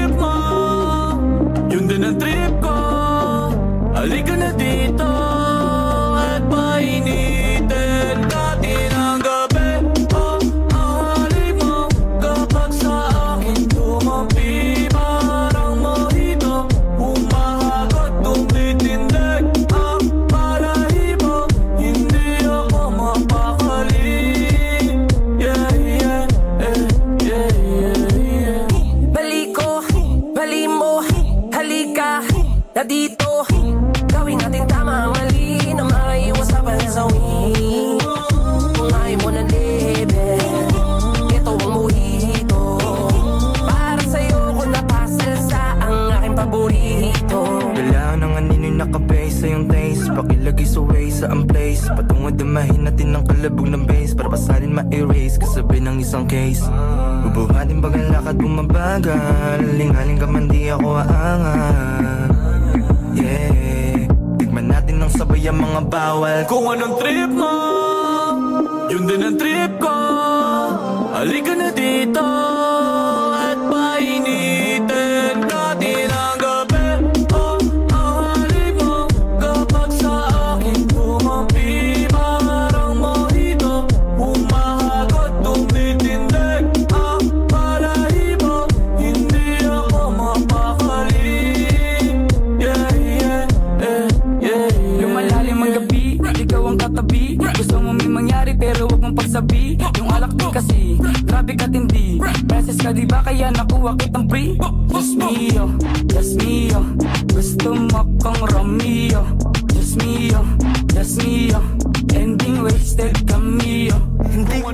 trip mo, yun din ang trip ko. Halika na dito at painitin natin ang gabi. Oh, ang halik mo kapag sa akin tumapi, parang mojito, humahagot, tumitindig ang balahibo. Hindi ako mapakali. Yeah, yeah, yeah, yeah, yeah. Bali ko, bali mo, halika na dito. Gawin natin tama mali na maiwas sa pansawi. Kung ayaw mo ng lebe, ito ang mojito. Para sa'yo ko napasal sa ang aking paborito. Kailangan ng anino nakabase sa iyong taste. Pakilagay sa way sa ang place. Patungo damahin natin ng kalabog ng base, para pasalin ma-erase kasabay ng isang case. Bubuhatin pag ang lakad bumabagal, lingaling ka man di ako aangat. Yeah, tigman natin ng sabay ang mga bawal. Kung anong trip mo, yun din ang trip ko. Halika na dito at painitin natin ang gabi. Oh, ang halik mo kapag sa akin tumapi, parang mojito, humahagot, tumitindig ang balahibo. Hindi ako mapakali. Yeah, yeah, yeah, yeah. Lumalalim ang gabi, ikaw ang katabi. Gusto mo may mangyari pero wag mong pagsabi. Yung alak di kasi, grabe ka tindi. Princess ka diba kaya nakuha kitang free. Just me, oh, just me, oh. Gusto mo kong Romeo. Just me, oh, just me, oh. Ending wasted kami, oh. Hindi